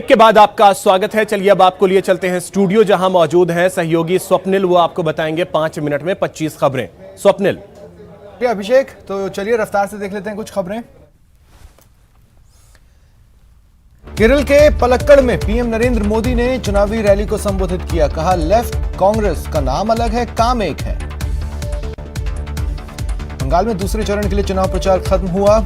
के बाद आपका स्वागत है। चलिए अब आपको लिए चलते हैं स्टूडियो, जहां मौजूद हैं सहयोगी स्वप्निल। वो आपको बताएंगे 5 मिनट में 25 खबरें। स्वप्निल। अभिषेक, तो चलिए रफ्तार से देख लेते हैं कुछ खबरें। केरल के पलक्कड़ में पीएम नरेंद्र मोदी ने चुनावी रैली को संबोधित किया। कहा, लेफ्ट कांग्रेस का नाम अलग है, काम एक है। बंगाल में दूसरे चरण के लिए चुनाव प्रचार खत्म हुआ।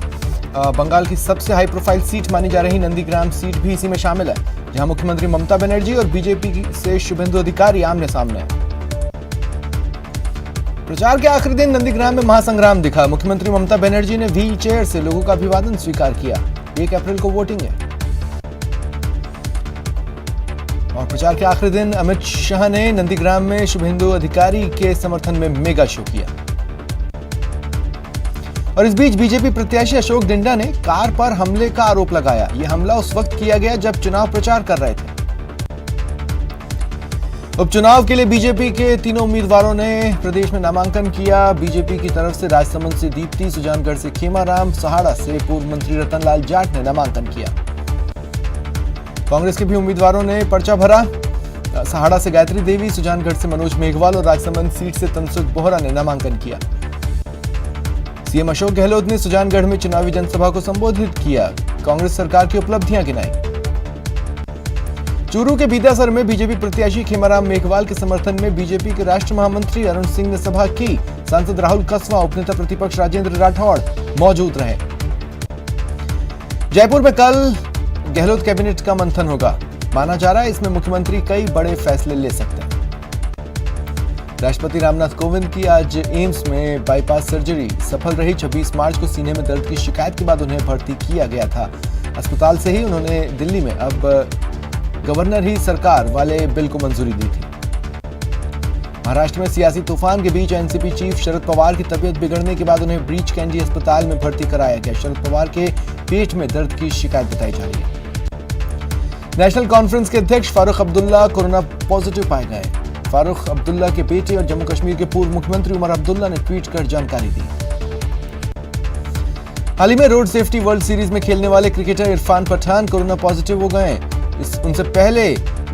बंगाल की सबसे हाई प्रोफाइल सीट मानी जा रही नंदीग्राम सीट भी इसी में शामिल है, जहां मुख्यमंत्री ममता बनर्जी और बीजेपी से शुभेंदु अधिकारी आमने सामने हैं। प्रचार के आखिरी दिन नंदीग्राम में महासंग्राम दिखा। मुख्यमंत्री ममता बनर्जी ने व्हील चेयर से लोगों का अभिवादन स्वीकार किया। 1 अप्रैल को वोटिंग है। और प्रचार के आखिरी दिन अमित शाह ने नंदीग्राम में शुभेंदु अधिकारी के समर्थन में मेगा शो किया। और इस बीच बीजेपी प्रत्याशी अशोक डिंडा ने कार पर हमले का आरोप लगाया। यह हमला उस वक्त किया गया जब चुनाव प्रचार कर रहे थे। उपचुनाव के लिए बीजेपी के तीनों उम्मीदवारों ने प्रदेश में नामांकन किया। बीजेपी की तरफ से राजसमंद से दीप्ति, सुजानगढ़ से खेमाराम, सहाड़ा से पूर्व मंत्री रतनलाल जाट ने नामांकन किया। कांग्रेस के भी उम्मीदवारों ने पर्चा भरा। सहाड़ा से गायत्री देवी, सुजानगढ़ से मनोज मेघवाल और राजसमंद सीट से तनसुख बोहरा ने नामांकन किया। सीएम अशोक गहलोत ने सुजानगढ़ में चुनावी जनसभा को संबोधित किया। कांग्रेस सरकार की उपलब्धियां गिनाई। चूरू के बीदासर में बीजेपी प्रत्याशी खेमाराम मेघवाल के समर्थन में बीजेपी के राष्ट्रीय महामंत्री अरुण सिंह ने सभा की। सांसद राहुल कसवा, उपनेता प्रतिपक्ष राजेंद्र राठौड़ मौजूद रहे। जयपुर में कल गहलोत कैबिनेट का मंथन होगा। माना जा रहा है इसमें मुख्यमंत्री कई बड़े फैसले ले सकते हैं। राष्ट्रपति रामनाथ कोविंद की आज एम्स में बाईपास सर्जरी सफल रही। 26 मार्च को सीने में दर्द की शिकायत के बाद उन्हें भर्ती किया गया था। अस्पताल से ही उन्होंने दिल्ली में अब गवर्नर ही सरकार वाले बिल को मंजूरी दी थी। महाराष्ट्र में सियासी तूफान के बीच एनसीपी चीफ शरद पवार की तबीयत बिगड़ने के बाद उन्हें ब्रीच कैंडी अस्पताल में भर्ती कराया गया। शरद पवार के पेट में दर्द की शिकायत बताई जा रही है। नेशनल कॉन्फ्रेंस के अध्यक्ष फारूक अब्दुल्ला कोरोना पॉजिटिव पाए गए। फारूक अब्दुल्ला के बेटे और जम्मू कश्मीर के पूर्व मुख्यमंत्री उमर अब्दुल्ला ने ट्वीट कर जानकारी दी। हाल ही में रोड सेफ्टी वर्ल्ड सीरीज में खेलने वाले cricketer Irfan Pathan corona positive हो गए। उनसे पहले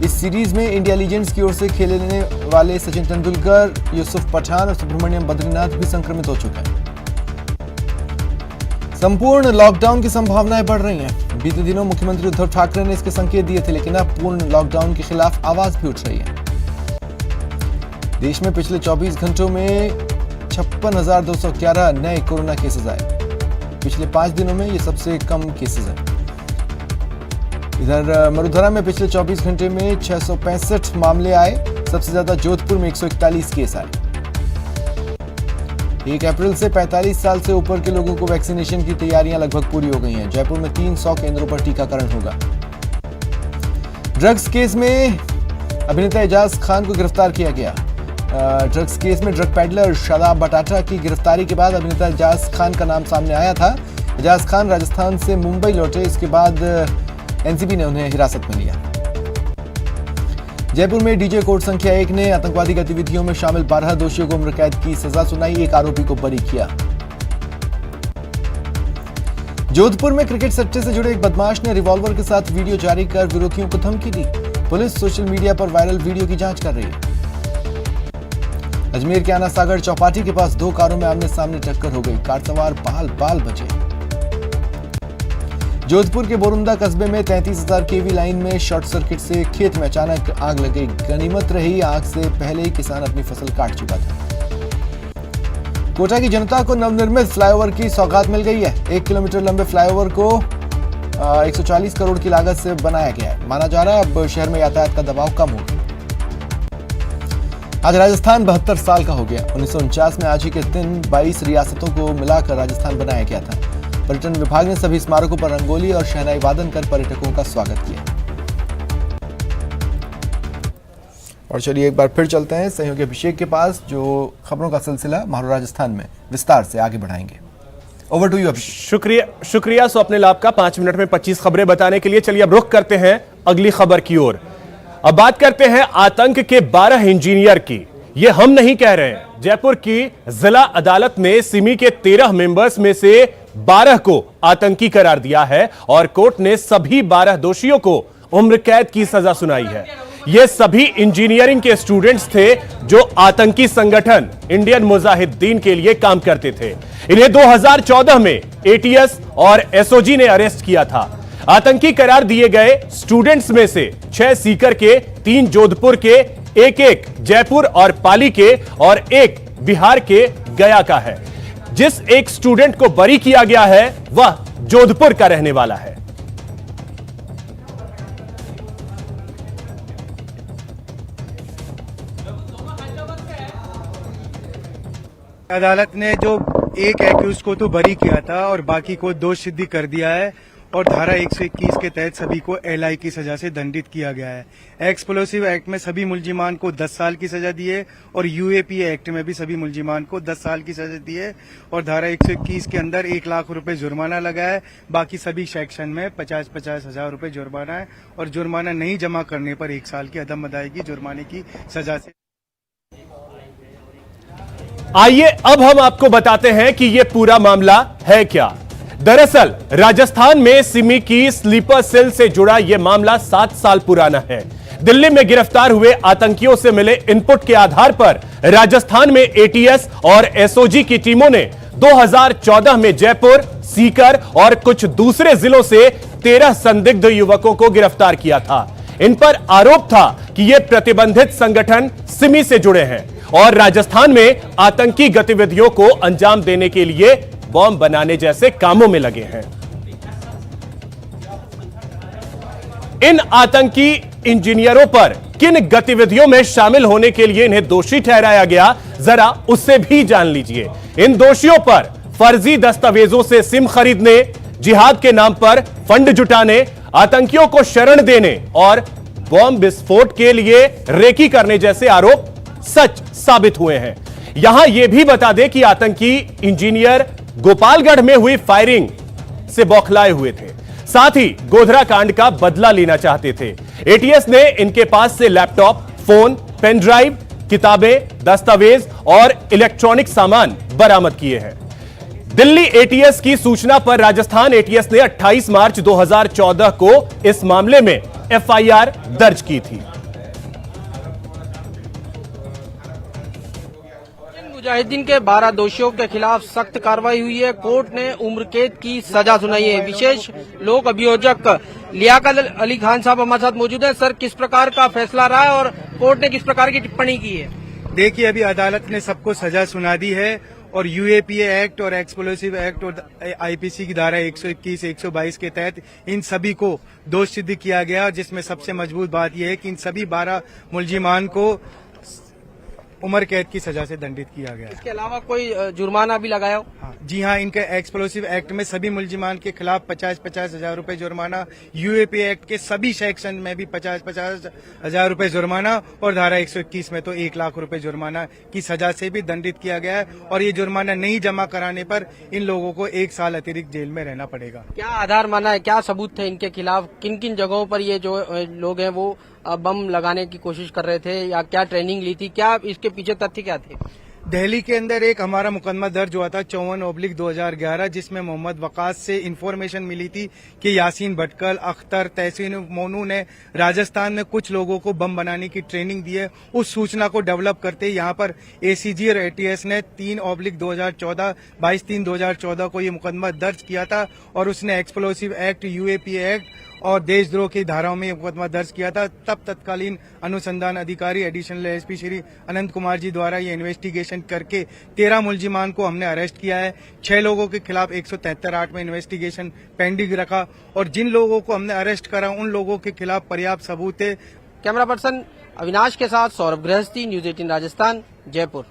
इस सीरीज में इंडिया लीजेंड्स की ओर से खेलने वाले सचिन तेंदुलकर, यूसुफ पठान और सुब्रमण्यम बद्रीनाथ भी संक्रमित हो चुके हैं। संपूर्ण लॉकडाउन की संभावनाएं बढ़ रही हैं। बीते दिनों मुख्यमंत्री उद्धव ठाकरे ने इसके संकेत दिए थे, लेकिन अब पूर्ण लॉकडाउन के खिलाफ आवाज भी उठ रही है। देश में पिछले 24 घंटों में 56,211 नए कोरोना केसेस आए। पिछले 5 दिनों में ये सबसे कम केसेस हैं। इधर मरुधरा में पिछले 24 घंटे में 665 मामले आए। सबसे ज्यादा जोधपुर में 141 केस आए। 1 अप्रैल से 45 साल से ऊपर के लोगों को वैक्सीनेशन की तैयारियां लगभग पूरी हो गई हैं। जयपुर में 300 केंद्रों पर टीकाकरण होगा। ड्रग्स केस में अभिनेता एजाज खान को गिरफ्तार किया गया। ड्रग्स केस में ड्रग पैडलर शादाब बटाटा की गिरफ्तारी के बाद अभिनेता एजाज खान का नाम सामने आया था। एजाज खान राजस्थान से मुंबई लौटे। इसके बाद एनसीबी ने उन्हें हिरासत में लिया। जयपुर में डीजे कोर्ट संख्या 1 ने आतंकवादी गतिविधियों में शामिल 12 दोषियों को उम्र कैद की सजा सुनाई। 1 आरोपी को बरी किया। जोधपुर में क्रिकेट सट्टे से जुड़े एक बदमाश ने रिवॉल्वर के साथ वीडियो जारी कर विरोधियों को धमकी दी। पुलिस सोशल मीडिया पर वायरल वीडियो की जांच कर रही है। अजमेर के आना सागर चौपाटी के पास 2 कारों में आमने सामने टक्कर हो गई। कार सवार बाल बचे। जोधपुर के बोरुंदा कस्बे में 33,000 केवी लाइन में शॉर्ट सर्किट से खेत में अचानक आग लग गई। गनीमत रही आग से पहले ही किसान अपनी फसल काट चुका था। कोटा की जनता को नवनिर्मित फ्लाईओवर की सौगात मिल गई है। 1 किलोमीटर लंबे फ्लाईओवर को 140 करोड़ की लागत से बनाया गया है। माना जा रहा है अब शहर में यातायात का दबाव कम होगा। आज राजस्थान 72 साल का हो गया। 1949 में आज ही के दिन 22 रियासतों को मिलाकर राजस्थान बनाया गया था। पर्यटन विभाग ने सभी स्मारकों पर रंगोली और शहनाई वादन कर पर्यटकों का स्वागत किया। और चलिए एक बार फिर चलते हैं सहयोगी अभिषेक के पास, जो खबरों का सिलसिला मारो राजस्थान में विस्तार से आगे बढ़ाएंगे। ओवर टू यू अभिषेक। शुक्रिया स्वप्निल आपका 5 मिनट में 25 खबरें बताने के लिए। चलिए अब रुख करते हैं अगली खबर की ओर। अब बात करते हैं आतंक के 12 इंजीनियर की। ये हम नहीं कह रहे हैं। जयपुर की जिला अदालत ने सिमी के 13 मेंबर्स में से 12 को आतंकी करार दिया है और कोर्ट ने सभी 12 दोषियों को उम्र कैद की सजा सुनाई है। ये सभी इंजीनियरिंग के स्टूडेंट्स थे जो आतंकी संगठन इंडियन मुजाहिदीन के लिए काम करते थे। इन्हें 2014 में एटीएस और एसओजी ने अरेस्ट किया था। आतंकी करार दिए गए स्टूडेंट्स में से 6 सीकर के, 3 जोधपुर के, एक जयपुर और पाली के और एक बिहार के गया का है। जिस एक स्टूडेंट को बरी किया गया है वह जोधपुर का रहने वाला है। अदालत ने जो एक एक्यूज को तो बरी किया था और बाकी को दोष सिद्धि कर दिया है और धारा 121 के तहत सभी को एलआई की सजा से दंडित किया गया है। एक्सप्लोसिव एक्ट में सभी मुलजिमान को 10 साल की सजा दी है और यूएपीए एक्ट में भी सभी मुलजिमान को 10 साल की सजा दी है और धारा 121 के अंदर 1 लाख रुपए जुर्माना लगा है। बाकी सभी सेक्शन में 50-50 हजार रुपए जुर्माना है और जुर्माना नहीं जमा करने पर 1 साल की अदम अदायगी जुर्माने की सजा से। आइए अब हम आपको बताते हैं कि यह पूरा मामला है क्या। दरअसल राजस्थान में सिमी की स्लीपर सेल से जुड़ा यह मामला 7 साल पुराना है। दिल्ली में गिरफ्तार हुए आतंकियों से मिले इनपुट के आधार पर राजस्थान में एटीएस और एसओजी की टीमों ने 2014 में जयपुर, सीकर और कुछ दूसरे जिलों से 13 संदिग्ध युवकों को गिरफ्तार किया था। इन पर आरोप था कि ये प्रतिबंधित संगठन सिमी से जुड़े हैं और राजस्थान में आतंकी गतिविधियों को अंजाम देने के लिए बॉम्ब बनाने जैसे कामों में लगे हैं। इन आतंकी इंजीनियरों पर किन गतिविधियों में शामिल होने के लिए इन्हें दोषी ठहराया गया, जरा उससे भी जान लीजिए। इन दोषियों पर फर्जी दस्तावेजों से सिम खरीदने, जिहाद के नाम पर फंड जुटाने, आतंकियों को शरण देने और बॉम्ब विस्फोट के लिए रेकी करने जैसे आरोप सच साबित हुए हैं। यहां यह भी बता दें कि आतंकी इंजीनियर गोपालगढ़ में हुई फायरिंग से बौखलाए हुए थे, साथ ही गोधरा कांड का बदला लेना चाहते थे। एटीएस ने इनके पास से लैपटॉप, फोन, पेन ड्राइव, किताबें, दस्तावेज और इलेक्ट्रॉनिक सामान बरामद किए हैं। दिल्ली एटीएस की सूचना पर राजस्थान एटीएस ने 28 मार्च 2014 को इस मामले में एफआईआर दर्ज की थी। मुजाहिदीन के 12 दोषियों के खिलाफ सख्त कार्रवाई हुई है। कोर्ट ने उम्र कैद की सजा सुनाई है। विशेष लोक अभियोजक लियाकत अली खान साहब हमारे साथ मौजूद हैं। सर, किस प्रकार का फैसला रहा है और कोर्ट ने किस प्रकार की टिप्पणी की है? देखिए, अभी अदालत ने सबको सजा सुना दी है और यूएपीए एक्ट और एक्सप्लोसिव एक्ट और आईपीसी की धारा 121, 122 के तहत इन सभी को दोष सिद्ध किया गया, जिसमें सबसे मजबूत बात यह है कि इन सभी 12 मुलजिमान को उम्र कैद की सजा से दंडित किया गया। इसके अलावा कोई जुर्माना भी लगाया हो? जी हाँ, इनके एक्सप्लोसिव एक्ट में सभी मुलजिमान के खिलाफ 50-50 हजार रुपए जुर्माना, यूएपी एक्ट के सभी सेक्शन में भी 50-50 हजार रुपए जुर्माना और धारा 121 में तो 1 लाख रुपए जुर्माना की सजा से भी दंडित किया गया है और ये जुर्माना नहीं जमा कराने पर इन लोगों को 1 साल अतिरिक्त जेल में रहना पड़ेगा। क्या आधार माना है, क्या सबूत थे इनके खिलाफ? किन किन जगहों पर ये जो लोग हैं वो बम लगाने की कोशिश कर रहे थे या क्या ट्रेनिंग ली थी? क्या इसके पीछे तथ्य क्या थे? दिल्ली के अंदर एक हमारा मुकदमा दर्ज हुआ था 54/2011, जिसमें मोहम्मद वकास से इंफॉर्मेशन मिली थी कि यासीन भटकल, अख्तर, तहसीन मोनू ने राजस्थान में कुछ लोगों को बम बनाने की ट्रेनिंग दी है। उस सूचना को डेवलप करते यहाँ पर एसीजी और एटीएस ने 3/2014, 22/3/2014 को ये मुकदमा दर्ज किया था और उसने एक्सप्लोसिव एक्ट, यूएपीए एक्ट और देशद्रोह की धाराओं में मुकदमा दर्ज किया था। तब तत्कालीन अनुसंधान अधिकारी एडिशनल एसपी श्री अनंत कुमार जी द्वारा ये इन्वेस्टिगेशन करके 13 मुलजिमान को हमने अरेस्ट किया है। 6 लोगों के खिलाफ 173(8) में इन्वेस्टिगेशन पेंडिंग रखा और जिन लोगों को हमने अरेस्ट करा उन लोगों के खिलाफ पर्याप्त सबूत है। कैमरा पर्सन अविनाश के साथ सौरभ गृहस्थी, न्यूज 18 राजस्थान, जयपुर।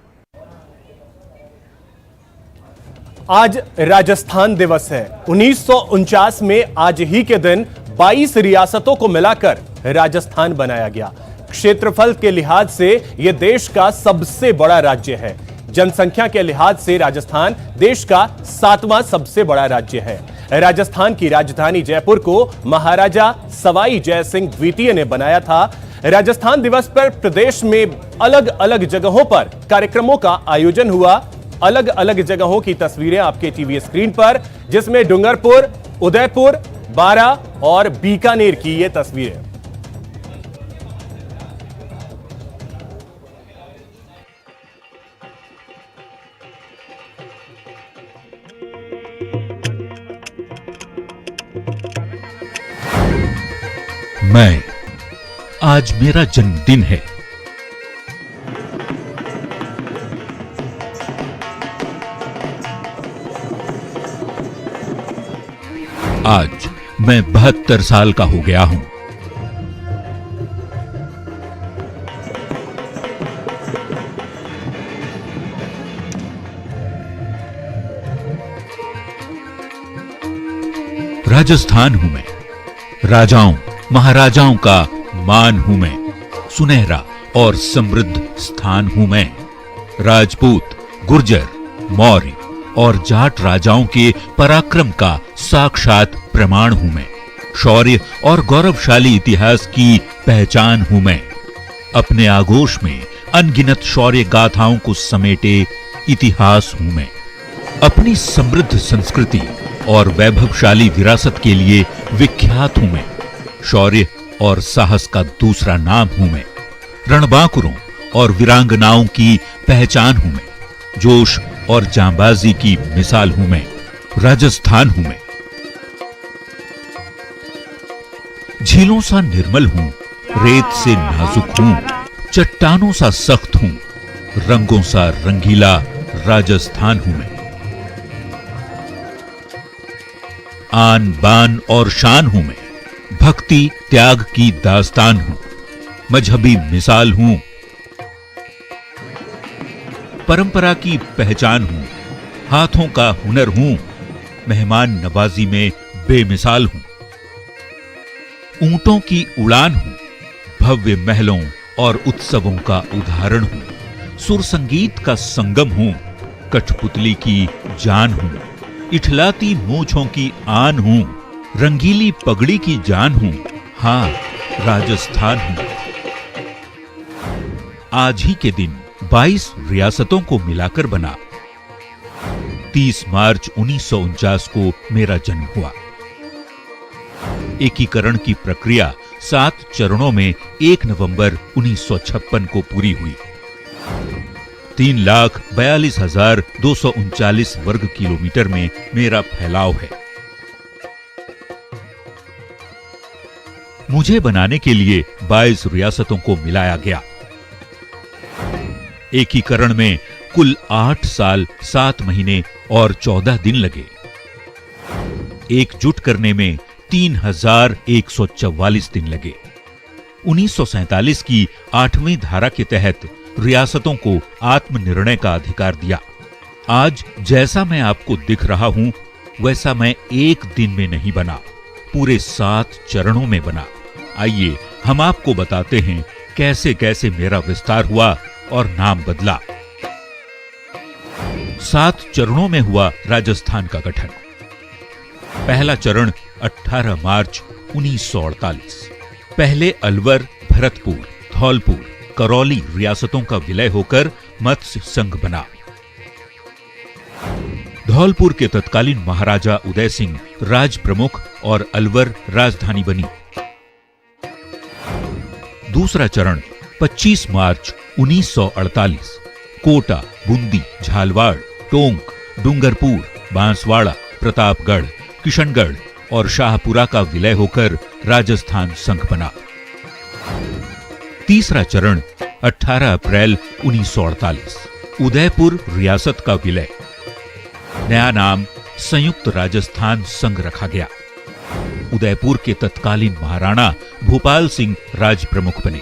आज राजस्थान दिवस है। 1949 में आज ही के दिन 22 रियासतों को मिलाकर राजस्थान बनाया गया। क्षेत्रफल के लिहाज से यह देश का सबसे बड़ा राज्य है। जनसंख्या के लिहाज से राजस्थान देश का 7वां सबसे बड़ा राज्य है। राजस्थान की राजधानी जयपुर को महाराजा सवाई जय सिंह द्वितीय ने बनाया था। राजस्थान दिवस पर प्रदेश में अलग अलग जगहों पर कार्यक्रमों का आयोजन हुआ। अलग अलग जगहों की तस्वीरें आपके टीवी स्क्रीन पर, जिसमें डूंगरपुर, उदयपुर, बारा और बीकानेर की ये तस्वीरें। मैं, आज मेरा जन्मदिन है। आज मैं 72 साल का हो गया हूं। राजस्थान हूं मैं, राजाओं महाराजाओं का मान हूं मैं, सुनहरा और समृद्ध स्थान हूं मैं। राजपूत, गुर्जर, मौर्य और जाट राजाओं के पराक्रम का साक्षात प्रमाण हूं मैं। शौर्य और गौरवशाली इतिहास की पहचान हूं मैं। अपने आगोश में अनगिनत शौर्य गाथाओं को समेटे इतिहास हूं मैं। अपनी समृद्ध संस्कृति और वैभवशाली विरासत के लिए विख्यात हूं मैं। शौर्य और साहस का दूसरा नाम हूं मैं। रणबांकुरों और वीरांगनाओं की पहचान हूं मैं। जोश और जांबाजी की मिसाल हूं मैं। राजस्थान हूं मैं। झीलों सा निर्मल हूं, रेत से नाजुक हूं, चट्टानों सा सख्त हूं, रंगों सा रंगीला राजस्थान हूं मैं। आन बान और शान हूं मैं। भक्ति त्याग की दास्तान हूं, मजहबी मिसाल हूं, परंपरा की पहचान हूं, हाथों का हुनर हूं, मेहमान नवाजी में बेमिसाल हूं। ऊंटों की उड़ान हूं, भव्य महलों और उत्सवों का उदाहरण हूं, सुर संगीत का संगम हूं, कठपुतली की जान हूं, इठलाती मूंछों की आन हूं, रंगीली पगड़ी की जान हूं, हां राजस्थान हूं। आज ही के दिन 22 रियासतों को मिलाकर बना 30 मार्च 1949 को मेरा जन्म हुआ। एकीकरण की प्रक्रिया 7 चरणों में 1 नवंबर 1956 को पूरी हुई। 3,42,239 वर्ग किलोमीटर में मेरा फैलाव है। मुझे बनाने के लिए 22 रियासतों को मिलाया गया। एकीकरण में कुल 8 साल 7 महीने और 14 दिन लगे। एकजुट करने में 3,144 दिन लगे। 1947 की 8वीं धारा के तहत रियासतों को आत्मनिर्णय का अधिकार दिया। आज जैसा मैं आपको दिख रहा हूं, वैसा मैं एक दिन में नहीं बना, पूरे 7 चरणों में बना। आइए हम आपको बताते हैं कैसे कैसे मेरा विस्तार हुआ और नाम बदला। 7 चरणों में हुआ राजस्थान का गठन। पहला चरण 18 मार्च 1948। पहले अलवर, भरतपुर, धौलपुर, करौली रियासतों का विलय होकर मत्स्य संघ बना। धौलपुर के तत्कालीन महाराजा उदय सिंह राज प्रमुख और अलवर राजधानी बनी। दूसरा चरण 25 मार्च 1948। कोटा, बूंदी, झालवाड़, टोंक, डूंगरपुर, बांसवाड़ा, प्रतापगढ़, किशनगढ़ और शाहपुरा का विलय होकर राजस्थान संघ बना। तीसरा चरण 18 अप्रैल 1948। उदयपुर रियासत का विलय। नया नाम संयुक्त राजस्थान संघ रखा गया। उदयपुर के तत्कालीन महाराणा भोपाल सिंह राज प्रमुख बने।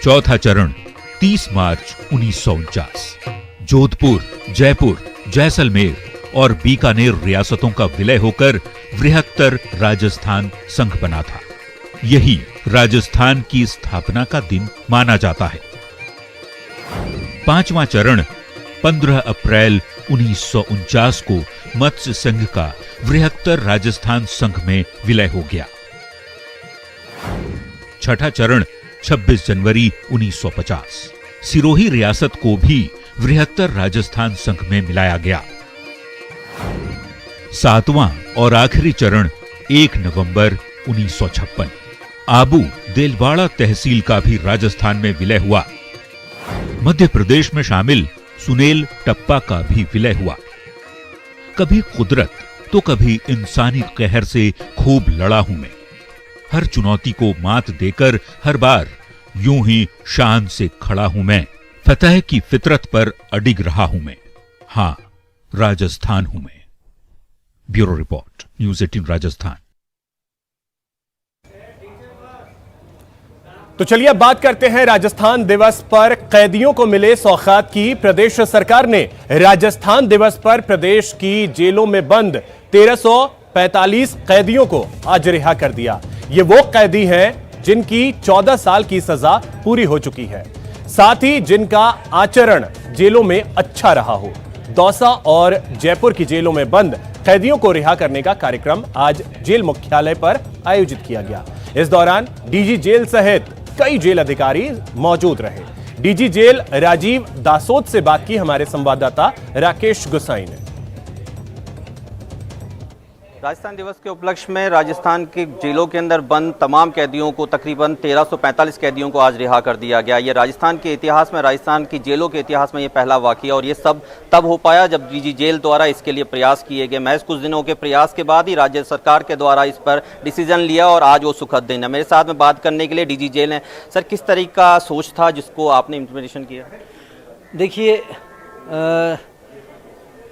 चौथा चरण 30 मार्च 1949। जोधपुर, जयपुर, जैसलमेर और बीकानेर रियासतों का विलय होकर बृहत्तर राजस्थान संघ बना था। यही राजस्थान की स्थापना का दिन माना जाता है। पांचवां चरण 15 अप्रैल 1949 को मत्स्य संघ का बृहत्तर राजस्थान संघ में विलय हो गया। छठा चरण 26 जनवरी 1950। सिरोही रियासत को भी बृहत्तर राजस्थान संघ में मिलाया गया। सातवां और आखिरी चरण 1 नवंबर 1956। आबू देलवाड़ा तहसील का भी राजस्थान में विलय हुआ। मध्य प्रदेश में शामिल सुनेल टप्पा का भी विलय हुआ। कभी कुदरत तो कभी इंसानी कहर से खूब लड़ा हूं मैं। हर चुनौती को मात देकर हर बार यूं ही शान से खड़ा हूं मैं। फतह की फितरत पर अडिग रहा हूं मैं। हां, राजस्थान हूं मैं। Bureau report, news 18 Rajasthan. तो चलिए अब बात करते हैं राजस्थान दिवस पर कैदियों को मिले सौगात की। प्रदेश सरकार ने राजस्थान दिवस पर प्रदेश की जेलों में बंद 1345 कैदियों को आज रिहा कर दिया। ये वो कैदी हैं जिनकी 14 साल की सजा पूरी हो चुकी है, साथ ही जिनका आचरण जेलों में अच्छा रहा हो। दौसा और जयपुर की जेलों में बंद कैदियों को रिहा करने का कार्यक्रम आज जेल मुख्यालय पर आयोजित किया गया। इस दौरान डीजी जेल सहित कई जेल अधिकारी मौजूद रहे। डीजी जेल राजीव दासोद से बात की हमारे संवाददाता राकेश गुसाई ने। राजस्थान दिवस के उपलक्ष्य में राजस्थान के जेलों के अंदर बंद तमाम कैदियों को, तकरीबन 1345 कैदियों को आज रिहा कर दिया गया। ये राजस्थान के इतिहास में, राजस्थान की जेलों के इतिहास में ये पहला वाकया, और ये सब तब हो पाया जब डीजी जेल द्वारा इसके लिए प्रयास किए गए। महज कुछ दिनों के प्रयास के बाद ही राज्य सरकार के द्वारा इस पर डिसीजन लिया और आज वो सुखद दिन है। मेरे साथ में बात करने के लिए डीजी जेल है। सर, किस तरीके का सोच था जिसको आपने इम्प्लीमेंटेशन किया? देखिए,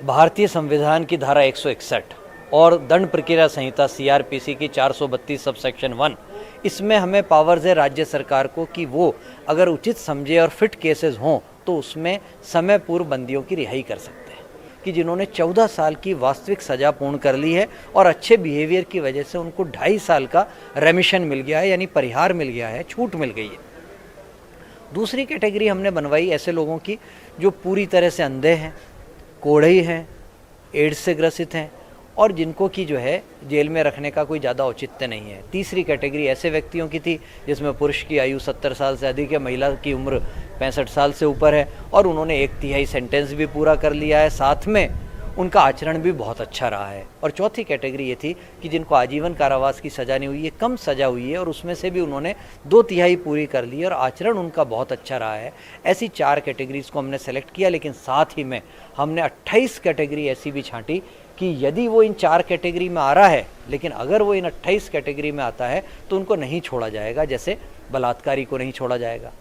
भारतीय संविधान की धारा 161 और दंड प्रक्रिया संहिता सीआरपीसी की 432 सब सेक्शन 1, इसमें हमें पावर्स है राज्य सरकार को कि वो अगर उचित समझे और फिट केसेस हों तो उसमें समय पूर्व बंदियों की रिहाई कर सकते हैं। कि जिन्होंने 14 साल की वास्तविक सजा पूर्ण कर ली है और अच्छे बिहेवियर की वजह से उनको 2.5 साल का रेमिशन मिल गया है, यानी परिहार मिल गया है, छूट मिल गई है। दूसरी कैटेगरी हमने बनवाई ऐसे लोगों की जो पूरी तरह से अंधे हैं, कोढ़ई हैं, एड्स से ग्रसित हैं और जिनको की जो है जेल में रखने का कोई ज़्यादा औचित्य नहीं है। तीसरी कैटेगरी ऐसे व्यक्तियों की थी जिसमें पुरुष की आयु 70 साल से अधिक है, महिला की उम्र 65 साल से ऊपर है और उन्होंने 1/3 सेंटेंस भी पूरा कर लिया है, साथ में उनका आचरण भी बहुत अच्छा रहा है। और चौथी कैटेगरी ये थी कि जिनको आजीवन कारावास की सज़ा नहीं हुई है, कम सज़ा हुई है और उसमें से भी उन्होंने 2/3 पूरी कर ली और आचरण उनका बहुत अच्छा रहा है। ऐसी 4 कैटेगरीज़ को हमने सेलेक्ट किया, लेकिन साथ ही में हमने 28 कैटेगरी ऐसी भी छांटी कि यदि वो इन 4 कैटेगरी में आ रहा है, लेकिन अगर वो इन 28 कैटेगरी में आता है तो उनको नहीं छोड़ा जाएगा। जैसे बलात्कारी को नहीं छोड़ा जाएगा,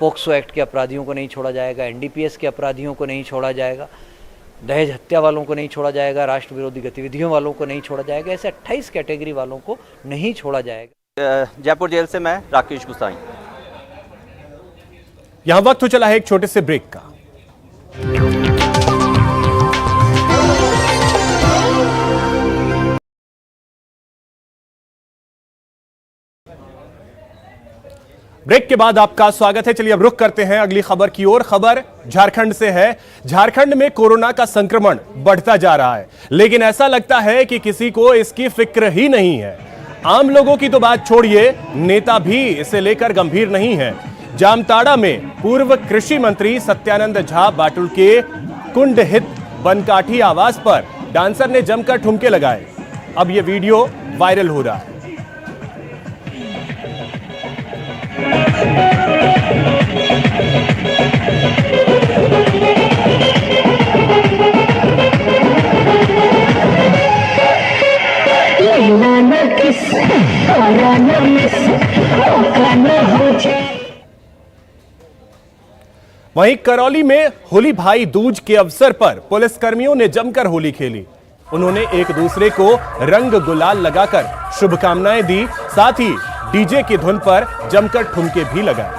पोक्सो एक्ट के अपराधियों को नहीं छोड़ा जाएगा, एनडीपीएस के अपराधियों को नहीं छोड़ा जाएगा, दहेज हत्या वालों को नहीं छोड़ा जाएगा, राष्ट्र विरोधी गतिविधियों वालों को नहीं छोड़ा जाएगा। ऐसे 28 कैटेगरी वालों को नहीं छोड़ा जाएगा। जयपुर जेल से मैं राकेश गुसाई। यहां वक्त हो चला है एक छोटे से ब्रेक का। ब्रेक के बाद आपका स्वागत है। चलिए अब रुख करते हैं अगली खबर की ओर। खबर झारखंड से है। झारखंड में कोरोना का संक्रमण बढ़ता जा रहा है, लेकिन ऐसा लगता है कि किसी को इसकी फिक्र ही नहीं है। आम लोगों की तो बात छोड़िए, नेता भी इसे लेकर गंभीर नहीं है। जामताड़ा में पूर्व कृषि मंत्री सत्यानंद झा बाटुल के कुंडहित बनकाठी आवास पर डांसर ने जमकर ठुमके लगाए। अब यह वीडियो वायरल हो रहा है। वहीं करौली में होली भाई दूज के अवसर पर पुलिसकर्मियों ने जमकर होली खेली। उन्होंने एक दूसरे को रंग गुलाल लगाकर शुभकामनाएं दी, साथ ही डीजे की धुन पर जमकर ठुमके भी लगाए।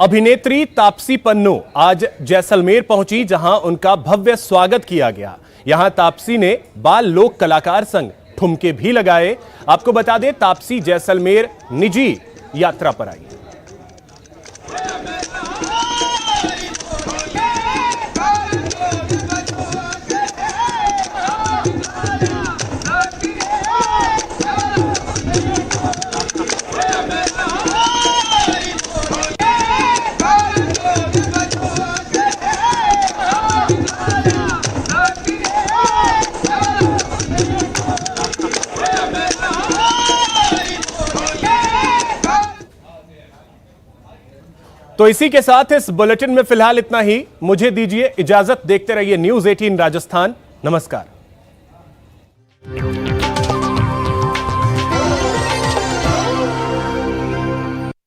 अभिनेत्री तापसी पन्नू आज जैसलमेर पहुंची, जहां उनका भव्य स्वागत किया गया। यहां तापसी ने बाल लोक कलाकार संग ठुमके भी लगाए। आपको बता दें, तापसी जैसलमेर निजी यात्रा पर आई। तो इसी के साथ इस बुलेटिन में फिलहाल इतना ही। मुझे दीजिए इजाजत। देखते रहिए न्यूज़ 18 राजस्थान। नमस्कार।